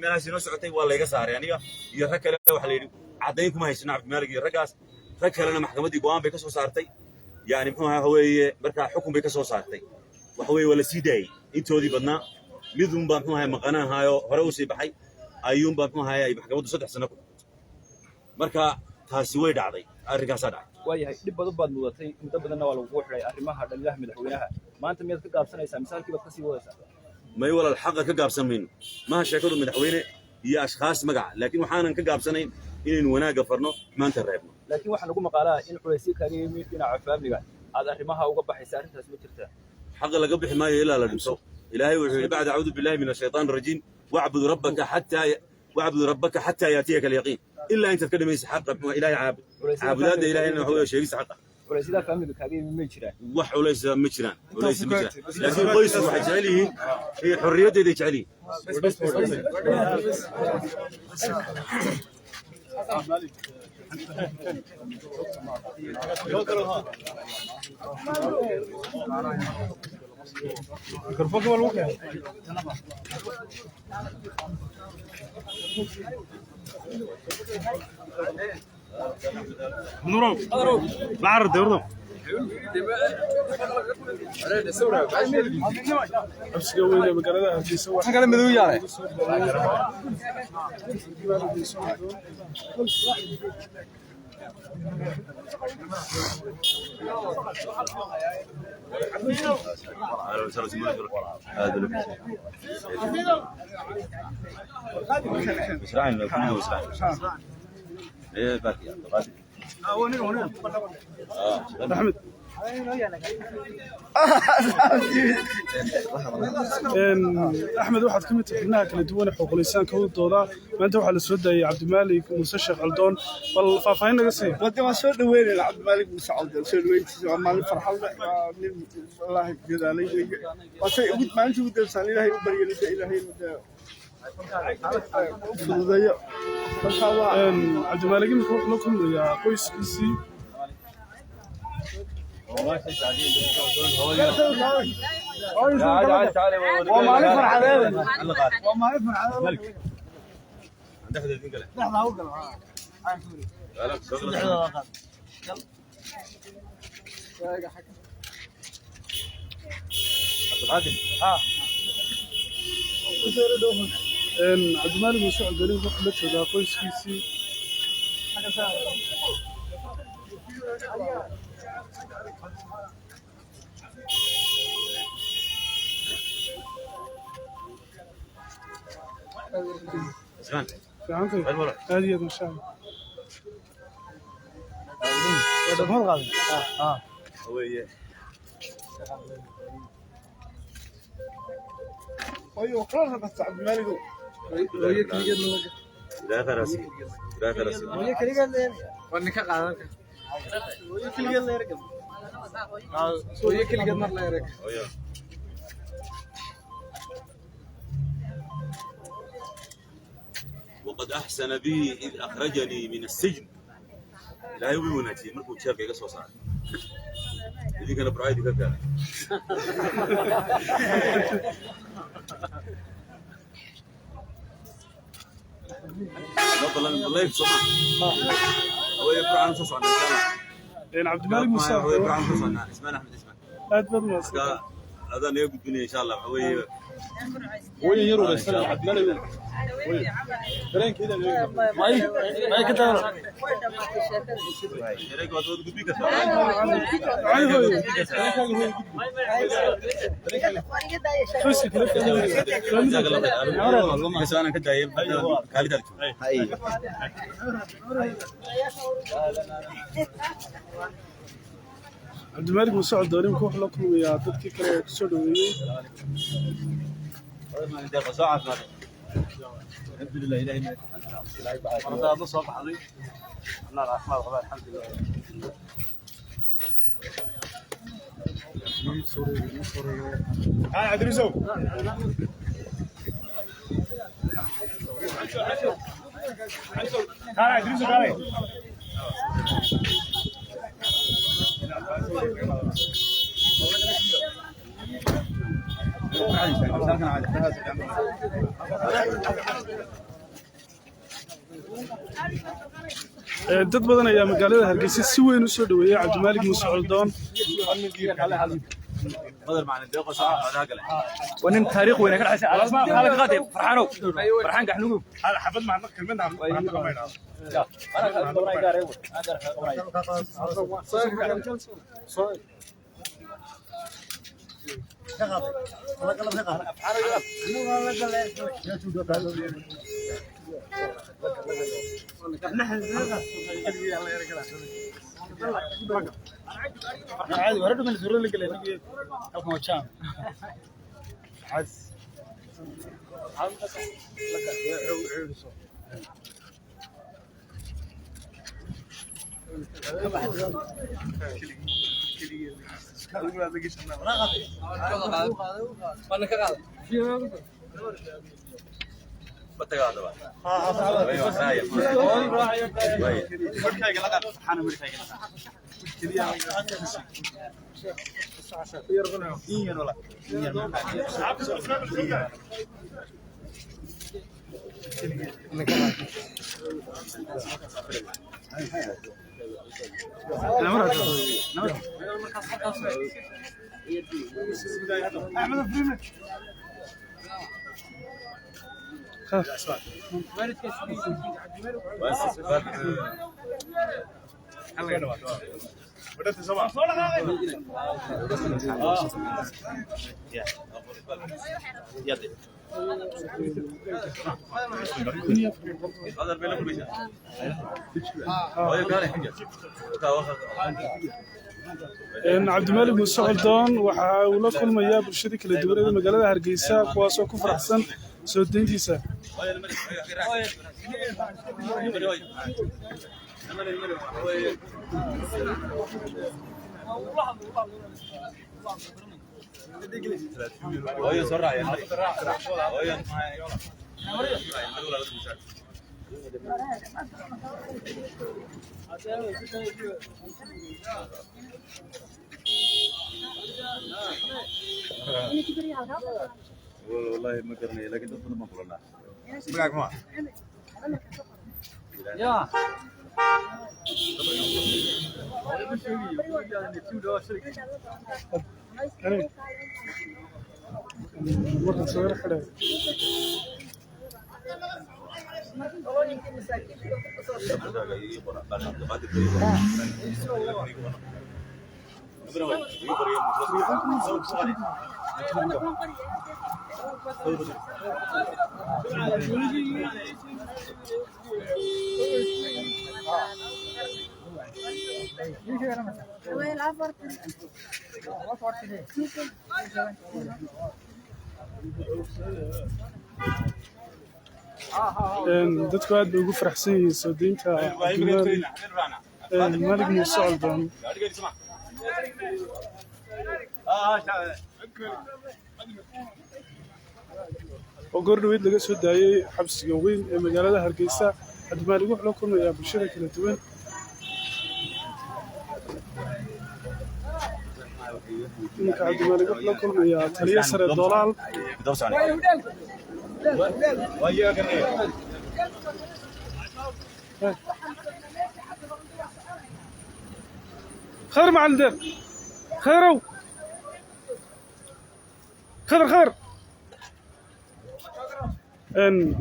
meelaha sino socotay waa la iga saaray aniga iyo rag kale waxa la yiri cadayn kuma haysana Cabdimaalig iyo raggaas rag kalena maxkamadii go'aan bay ka soo saartay yani muxuu ahaa weeye marka xukun bay ka soo saartay waxa weeye wala sii daayay intoodii badnaa midun baa muxuu ahaa maqanahayo hore u sii baxay ayuun baa muxuu ahaa ay maxkamaddu 3 sano ku marka taasi way dhacday arrinkaas dhacay waayahay dib badan mudatay inta badanna waa lagu xiray arrimaha dhalilaha madaxweynaha maanta miyaad ka gaabsanaysaa misaalkii baad ka sii wadaysaa may wala xaq ka gaabsanayn ma sheekadu madaxweyne iyo ashxaas magac laakiin waxaanan ka gaabsanayn inaynu wanaaga farno maanta reebno laakiin waxa lagu maqaalaa in xulaysi kaaga yimid dhinaca faamiliga aad arrimaha uga baxaysaa arrintaas ma jirtaa xaq laga bixi maayo ilaa la dhinto ilaahay wuxuu yiri bacda a'uudu billahi minash shaytaanir rajiim wa'bud rabbaka hatta yatiyaka al-yaqin illa anta kadhamaysa xaq ilaahay caabudada ilaahayna waxa weeye sheegis xaq xulaysiga faamiliga kaaga yimid ma jiraan wax xulaysi ma jiraan laakiin qoys waxay jecel yihiin xorriyadeeda jecel yihiin ميكروفون كمان وقع نورو بعرض يرضى امسك وين مقالة في سوا حاجه مدو ياله ايه باقي احمد احمد واحد كلمه xubnaha kala duwan xuquuqlisaanka u dooda maanta waxa la soo daayay Cabdimaalig Muuse Sheekh Aldoon bal faahfaahin naga sii wada ma soo dhaweeyay Cabdimaalig Muuse Aldoon soo dhaweeyay waa maalin farxad nin wallahi jadaalay wasay ugu maalinta ugu dalsan ilaahay u bariyay ilaahay fududeeyo Cabdimaalig wuxuu la kulmayaa qoyskiisii تعالى وما نفر عليه وما نفر عليه عندك ذي قال نحن هو Cabdimaalig Muuse Aldoon wuxuu la joogaa qoyskiisii زمان فهمت هذه ما شاء الله هويه ايوه قرر بس Cabdimaalig وهي كليجن لا خلاص لا خلاص وهي كليجن وانك قادن وهي كليجن لا يركب وهي كليجن مر لا يركب وقد أحسن بي إذ أخرجني من السجن لا يومي وناتي مركو تشاف كي قصوا صار يديك أنا برايدي كذا الله يسمع هو يبرع عن صوص عن Cabdimaalig Muuse هو يبرع عن صوص عن اسمه أحمد اسمه هذا نيجي الدنيا إن شاء الله هو يرو بس Cabdimaalig برين كده ما كده شريك وضوء قبيك بس أنا كده يبقى خالد Cabdimaalig Muuse Aldoon wuxuu la kulmayaa dadkii kale ee soo dhaweeyay الحمد لله إلهي مرضى نصب حظي أنا الأحمر غبار الحمد لله هاي عدريسو هاي عدريسو هاي dad badan ayaa magaalada Hargeysa si weyn u soo dhaweeyay Cabdimaalik Muuse Coldoon بدر معنا دقيقة ساعة هذا قال ونم تاريخ وين كان حسين على اسماء خالد غادي فرحانو فرحان كحنوقو هذا حفظ معنا كلمه عن قمينا انا قبراي قاري عادي ورد من الزرور اللي قال لي الكم وشام عز Cabdimaalik Muuse Coldoon waxa uu la kulmayaa bulshada kala duwan ee magaalada Hargeysa kuwaas oo ku faraxsan soo deyntiisa والله ما قرني لكن تفضل ما قلنا معك ما يا مرة صغيرة حلوة dadku aad bay ugu faraxsan yihiin soo deynta Cabdimaalik Muuse Coldoon oo goordhaweyd laga soo daayay xabsiga weyn ee magaalada Hargeysa Cabdimaalik wuxuu la kulmayaa bulshada kala duwan Cabdimaalik wuxuu la kulmayaa taliye sare Dolaal خير مع الدر خيرو خير ان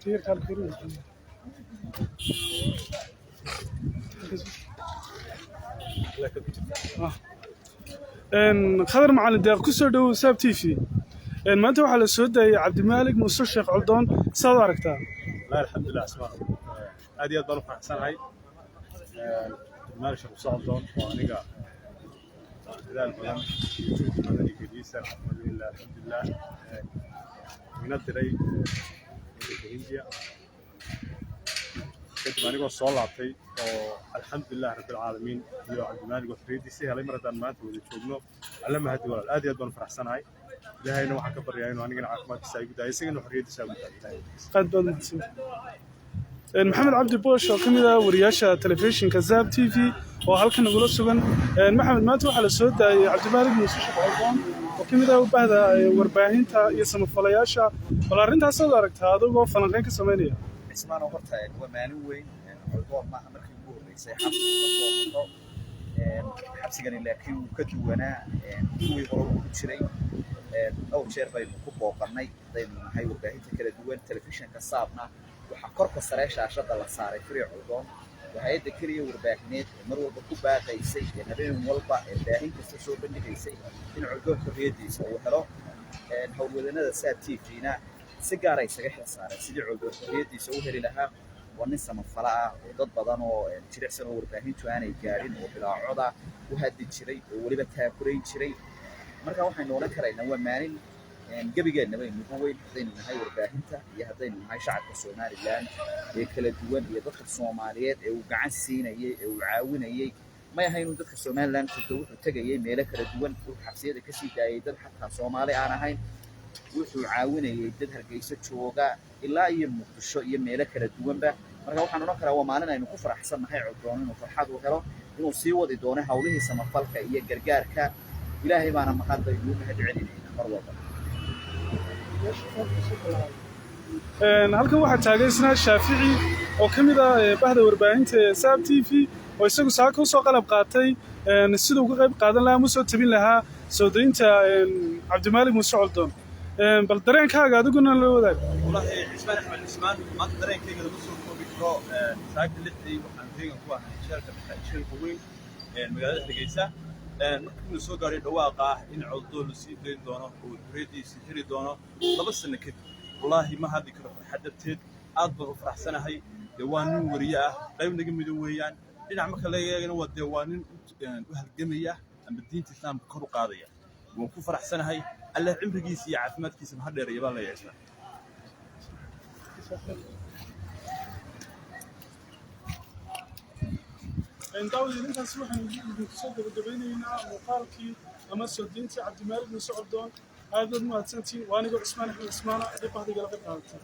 كثير كان خيرو ان خير مع الدر كسر دو ساب تي في ان ما انت waxa la soo daayay Cabdimaalik Muuse Coldoon saad aragtaa الحمد لله اسمع ادي ضل فرحسناي مالك Muuse Coldoon وانيغا دال بدن مدني كديسه الحمد لله من الدري هنديا كنت انيغو soo laabtay oo alxamdulillah rabbil alamin iyo Cabdimaalik wafridiisi helay maradan maanta wada joogno alla ma hadi walaal aad iyo aad baan faraxsanahay ilaahayna waxa ka baryaa inuu anigana caafimaadkiisa ay gudahay isagana xorriyadiisa ugu taagay qad badan maxamed cabdi boosh oo kamid ah wariyaasha telefishinka Zab TV oo halkan ugu sugan maxamed maanta waxa la soo daayay Cabdimaalik Muuse Coldoon oo ka mid ah bahda warbaahinta iyo samafalayaasha bal arrintaas aad aragtaa adigoo falanqeyn ka samaynaya ismaan horta waa maalin weyn codboon maaha markii ugu horreysay xabsigani laakiin wuu ka duwanaa kuwii hore ugu jiray dhowr jeer baynu ku booqannay hadaynu nahay warbaahinta kala duwan telefishinka saabna waxaa korka sare shaashada la saaray firiic codboon وهيدا كلية ورباهنات مروا بكوبا قيسي نبين والبا الباهين كستشو بني قيسي إن عدوه كريدي سووا حلو نحول ولنا سات تيجينا سجارة يسجح صار سيد عدوه كريدي سووا هري لها ونسا مفلاء وضد بدنه ترى سنو ورباهين تواني جارين وبلا عضا وهدي تشري ولي بتاكلين تشري مركا واحد نونا كرينا ومانين قبل جينا بين نقول هذين هاي ورباهنتا يا هذين هاي شعب الصومالي الآن يكلا دوان يدخل الصوماليات أو قاعد سينا أو عاونا ما يهينون دخل الصومال الآن تدور تجي ملك الدوان وحبسية كسي دايدر حتى الصومالي أنا هاي وعاونا يدخل جيسة شوقة إلا يمقص ملك الدوان به مرة واحد نقرأ ومالنا إنه كفر أحسن هاي عدوان وفرحات وكلا إنه سيود دونه حوله سمفلك يجرجار كا إلهي ما أنا مقدر يوم هدعي مرة halkan waxaa taageysnaa Shaafici oo kamid ah bahda warbaahinta Saab TV oo isagu saaka u soo qalab qaatay sidoo uga qayb qaadan lahaa musoo tabin lahaa soo deynta Cabdimaalik Muuse Coldoon bal dareenkaaga adiguna la wadaag wallahi Ismaan Axmed Ismaan ma dareenkayga lagu soo koobi karo saaka lixdii waxaan deegan ku ahay shirka weyn magaalada Hargeysa markii soo gaaray dhawaaqa in Coldoon la sii deyn doono oo reediisi hiri doono 2 sano kadib wallahi ma hadii karo farxadeed aad baan u faraxsanahay dawaanin wariye ah qayb naga mid weeyaan dhinac marka la eegana waa dawaanin u halgamaya ama diinta islaamka kor u qaadaya waan ku faraxsanahay Allah cimrigiisa iyo caafimaadkiisa ma dheereeyo baa la yeeshaa dawladda intaas waxaan idinku soo gabagabaynaynaa muuqaalkii ama soo deynta Cabdimaalik Muuse Coldoon aad u mahadsantiin waaniga Ismaan Axmed Ismaan ee bahda galka qaatay